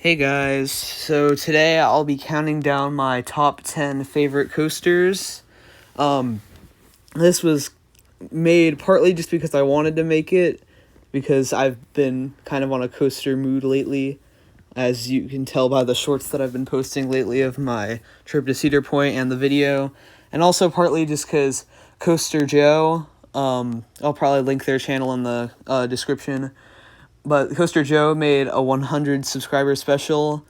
Hey guys, so today I'll be counting down my top 10 favorite coasters. This was made partly just because I wanted to make it, because I've been kind of on a coaster mood lately, as you can tell by the shorts that I've been posting lately of my trip to Cedar Point and the video, and also partly just because Coaster Joe, I'll probably link their channel in the description, but Coaster Joe made a 100 subscriber special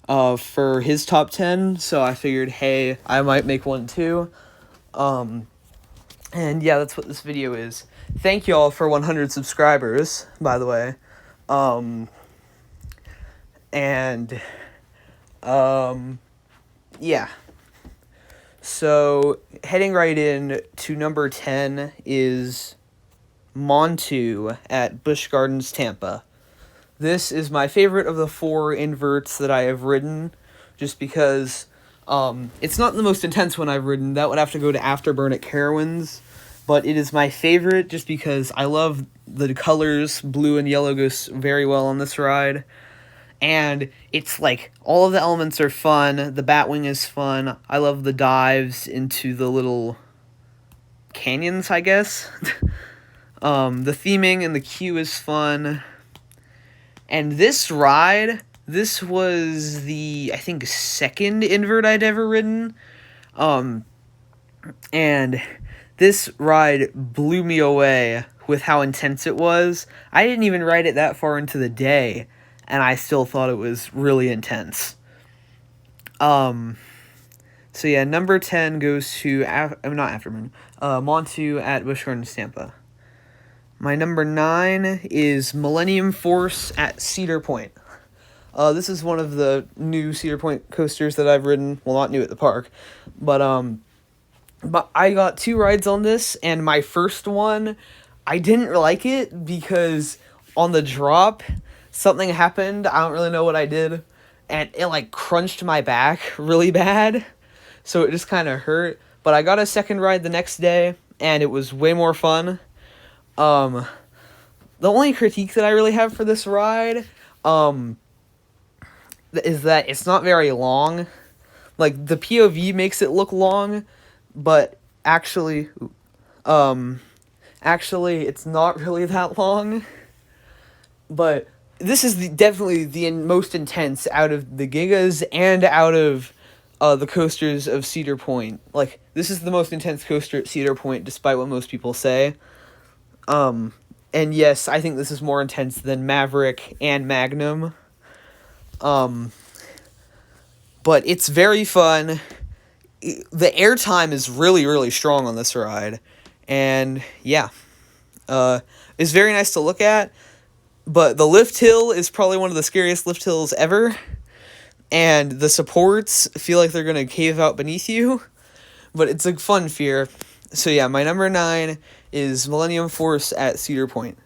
for his top 10, so I figured, hey, I might make one too. And yeah, that's what this video is. Thank y'all for 100 subscribers, by the way. Yeah. So, heading right in to number 10 is Montu at Busch Gardens, Tampa. This is my favorite of the 4 inverts that I have ridden, just because it's not the most intense one I've ridden. That would have to go to Afterburn at Carowinds, but it is my favorite just because I love the colors. Blue and yellow goes very well on this ride, and it's like all of the elements are fun. The Batwing is fun. I love the dives into the little canyons, I guess. The theming and the queue is fun. And this ride, this was the, I think, second invert I'd ever ridden. And this ride blew me away with how intense it was. I didn't even ride it that far into the day, and I still thought it was really intense. So yeah, number 10 goes to, not Afterburn, Montu at Busch Gardens, Tampa. My number 9 is Millennium Force at Cedar Point. This is one of the new Cedar Point coasters that I've ridden. Well, not new at the park, but I got 2 rides on this, and my first one, I didn't like it because on the drop, something happened. I don't really know what I did, and it like crunched my back really bad, so it just kind of hurt. But I got a second ride the next day, and it was way more fun. The only critique that I really have for this ride, is that it's not very long. Like, the POV makes it look long, but actually, it's not really that long. But this is definitely the most intense out of the Gigas and out of the coasters of Cedar Point. Like, this is the most intense coaster at Cedar Point, despite what most people say. And yes, I think this is more intense than Maverick and Magnum. But it's very fun. The airtime is really, really strong on this ride. And yeah, it's very nice to look at. But the lift hill is probably one of the scariest lift hills ever. And the supports feel like they're going to cave out beneath you. But it's a fun fear. So yeah, my number 9 is Millennium Force at Cedar Point.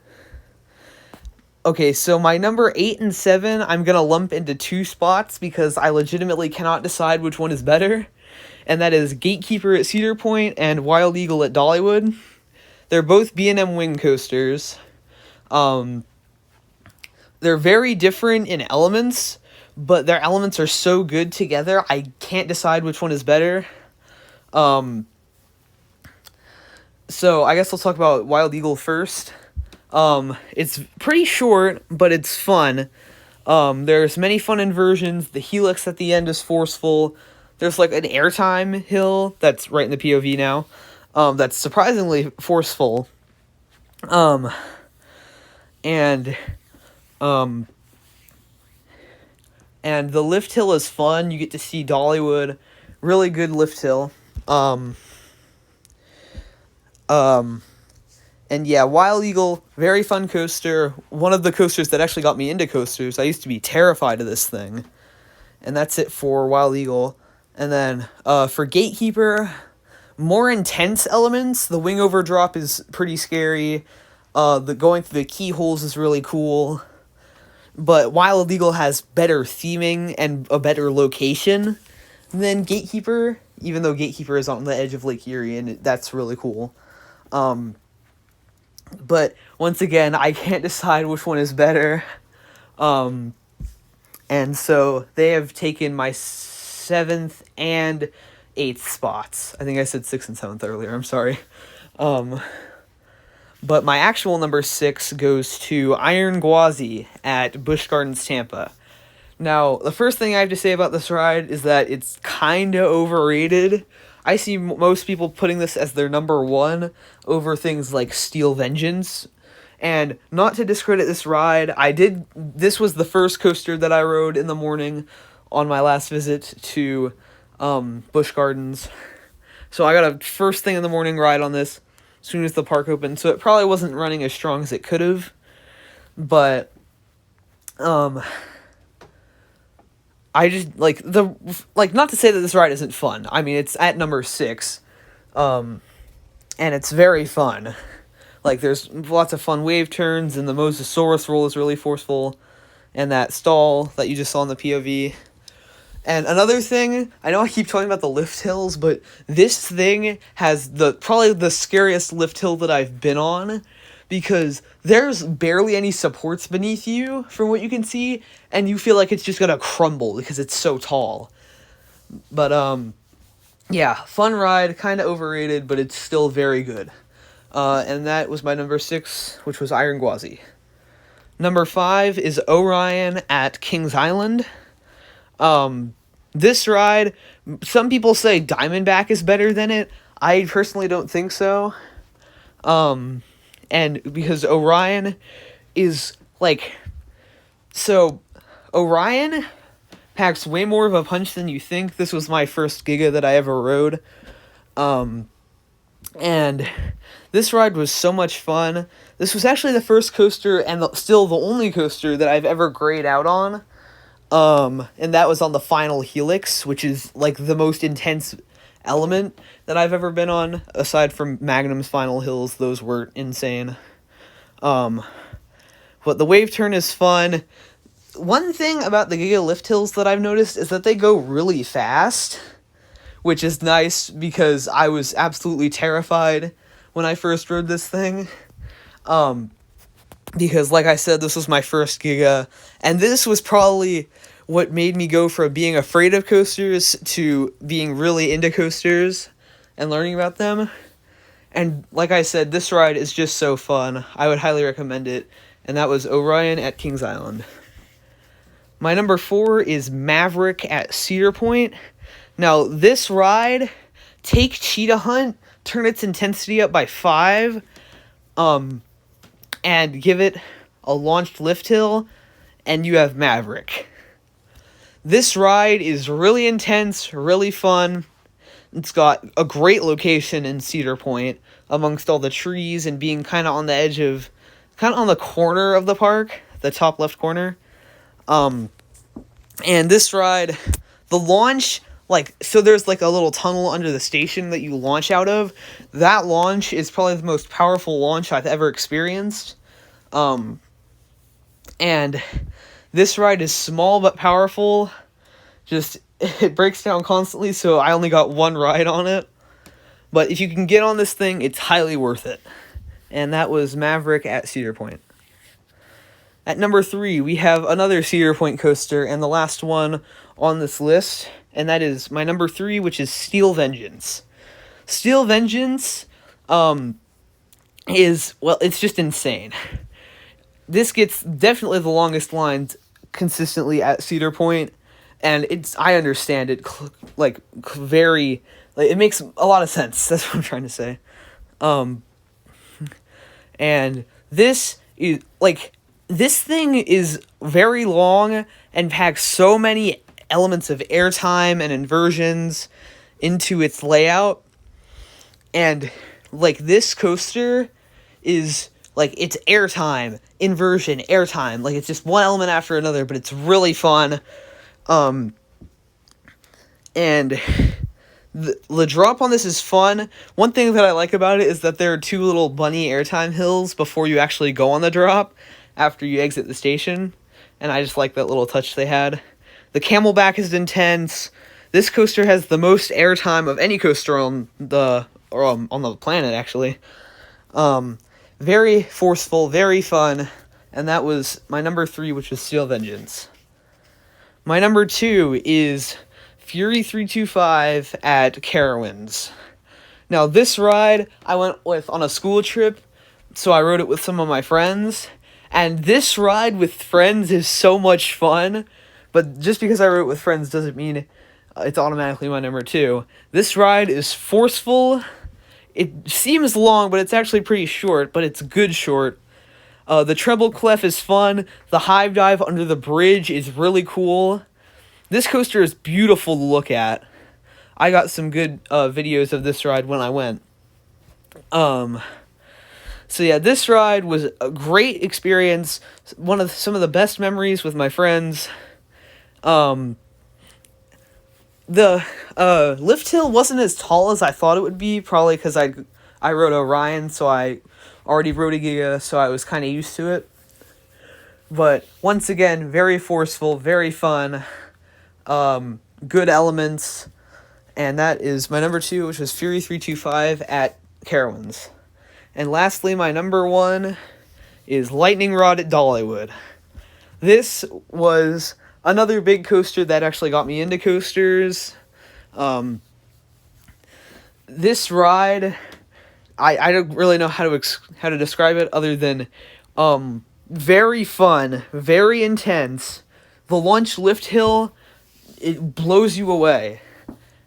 Okay, so my number 8 and 7, I'm going to lump into 2 spots because I legitimately cannot decide which one is better. And that is Gatekeeper at Cedar Point and Wild Eagle at Dollywood. They're both B&M wing coasters. They're very different in elements, but their elements are so good together, I can't decide which one is better. So I guess let's talk about Wild Eagle first. It's pretty short, but it's fun. There's many fun inversions. The helix at the end is forceful. There's like an airtime hill that's right in the POV now. That's surprisingly forceful. And the lift hill is fun. You get to see Dollywood. Really good lift hill. And yeah, Wild Eagle, very fun coaster. One of the coasters that actually got me into coasters. I used to be terrified of this thing. And that's it for Wild Eagle. And then, for Gatekeeper, more intense elements. The wing overdrop is pretty scary. The going through the keyholes is really cool. But Wild Eagle has better theming and a better location than Gatekeeper, even though Gatekeeper is on the edge of Lake Erie, and that's really cool. But once again, I can't decide which one is better. And so they have taken my 7th and 8th spots. I think I said 6th and 7th earlier. I'm sorry. But my actual number 6 goes to Iron Guazi at Busch Gardens, Tampa. Now, the first thing I have to say about this ride is that it's kind of overrated. I see most people putting this as their number 1 over things like Steel Vengeance. And not to discredit this ride, this was the first coaster that I rode in the morning on my last visit to Busch Gardens. So I got a first thing in the morning ride on this as soon as the park opened. So it probably wasn't running as strong as it could have. But I just not to say that this ride isn't fun. I mean, it's at number 6. And it's very fun. Like, there's lots of fun wave turns, and the Mosasaurus roll is really forceful, and that stall that you just saw in the POV. And another thing, I know I keep talking about the lift hills, but this thing has probably the scariest lift hill that I've been on, because there's barely any supports beneath you, from what you can see, and you feel like it's just gonna crumble, because it's so tall. But, yeah, fun ride, kind of overrated, but it's still very good. And that was my number 6, which was Iron Guazi. Number 5 is Orion at Kings Island. This ride, some people say Diamondback is better than it. I personally don't think so. And because Orion is, Orion packs way more of a punch than you think. This was my first Giga that I ever rode. And this ride was so much fun. This was actually the first coaster, and still the only coaster, that I've ever grayed out on. And that was on the final helix, which is, the most intense element that I've ever been on, aside from Magnum's final hills. Those were insane. But the wave turn is fun. One thing about the Giga lift hills that I've noticed is that they go really fast, which is nice, because I was absolutely terrified when I first rode this thing. Because, like I said, this was my first Giga, and this was probably what made me go from being afraid of coasters to being really into coasters and learning about them. And like I said, this ride is just so fun. I would highly recommend it, and that was Orion at Kings Island. My number 4 is Maverick at Cedar Point. Now, this ride, take Cheetah Hunt, turn its intensity up by 5, and give it a launched lift hill, and you have Maverick. This ride is really intense, really fun. It's got a great location in Cedar Point, amongst all the trees, and being kind of on the edge of, kind of on the corner of the park, the top left corner. And this ride, the launch, so there's a little tunnel under the station that you launch out of. That launch is probably the most powerful launch I've ever experienced. And this ride is small but powerful. Just, it breaks down constantly, so I only got one ride on it. But if you can get on this thing, it's highly worth it. And that was Maverick at Cedar Point. At number 3, we have another Cedar Point coaster, and the last one on this list, and that is my number 3, which is Steel Vengeance. Steel Vengeance, it's just insane. This gets definitely the longest lines consistently at Cedar Point, and I understand it, it makes a lot of sense. That's what I'm trying to say. And this is, this thing is very long and packs so many elements of airtime and inversions into its layout. And, this coaster is, it's airtime, inversion, airtime. It's just one element after another, but it's really fun. And the drop on this is fun. One thing that I like about it is that there are 2 little bunny airtime hills before you actually go on the drop, after you exit the station, and I just like that little touch they had. The Camelback is intense. This coaster has the most airtime of any coaster on the planet, actually. Very forceful, very fun, and that was my number 3, which was Steel Vengeance. My number 2 is Fury 325 at Carowinds. Now, this ride I went with on a school trip, so I rode it with some of my friends. And this ride with friends is so much fun, but just because I rode it with friends doesn't mean it's automatically my number 2. This ride is forceful. It seems long, but it's actually pretty short, but it's good short. The treble clef is fun. The hive dive under the bridge is really cool. This coaster is beautiful to look at. I got some good videos of this ride when I went. So yeah, this ride was a great experience. Some of the best memories with my friends. The lift hill wasn't as tall as I thought it would be, probably because I rode Orion, so I already rode a Giga, so I was kind of used to it. But once again, very forceful, very fun, good elements, and that is my number 2, which was Fury 325 at Carowinds. And lastly, my number 1 is Lightning Rod at Dollywood. This was another big coaster that actually got me into coasters. This ride, I don't really know how to describe it other than very fun, very intense. The launch lift hill, it blows you away.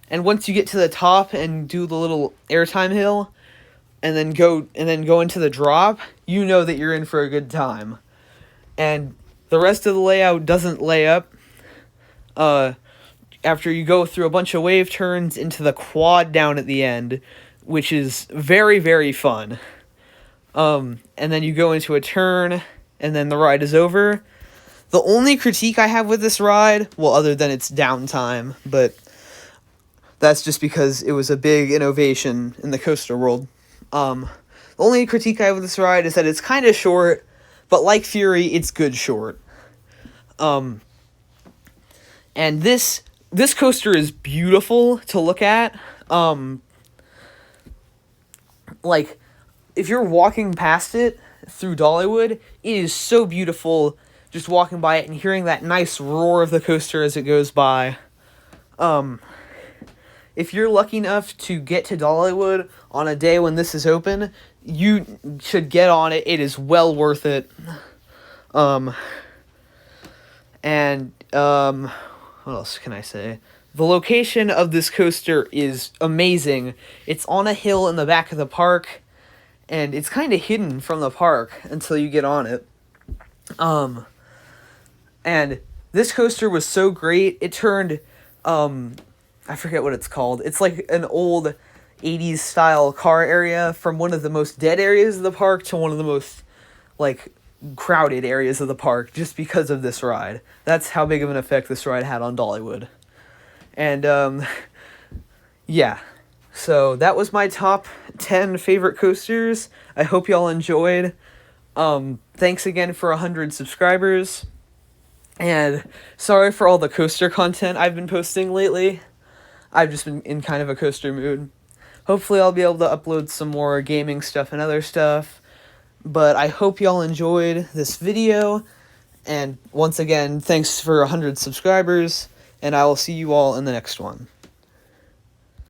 And once you get to the top and do the little airtime hill, and then go into the drop, you know that you're in for a good time. And the rest of the layout doesn't lay up. After you go through a bunch of wave turns into the quad down at the end, which is very, very fun. And then you go into a turn, and then the ride is over. The only critique I have with this ride, well, other than its downtime, but that's just because it was a big innovation in the coaster world. The only critique I have with this ride is that it's kind of short, but like Fury, it's good short. And this coaster is beautiful to look at. Like, if you're walking past it through Dollywood, it is so beautiful just walking by it and hearing that nice roar of the coaster as it goes by. If you're lucky enough to get to Dollywood on a day when this is open, you should get on it. It is well worth it. What else can I say? The location of this coaster is amazing. It's on a hill in the back of the park, and it's kind of hidden from the park until you get on it. And this coaster was so great. It turned, I forget what it's called. It's like an old 80s style car area from one of the most dead areas of the park to one of the most, like, crowded areas of the park just because of this ride. That's how big of an effect this ride had on Dollywood. And, yeah. So that was my top 10 favorite coasters. I hope y'all enjoyed. Thanks again for 100 subscribers. And sorry for all the coaster content I've been posting lately. I've just been in kind of a coaster mood. Hopefully I'll be able to upload some more gaming stuff and other stuff. But I hope y'all enjoyed this video. And once again, thanks for 100 subscribers. And I will see you all in the next one.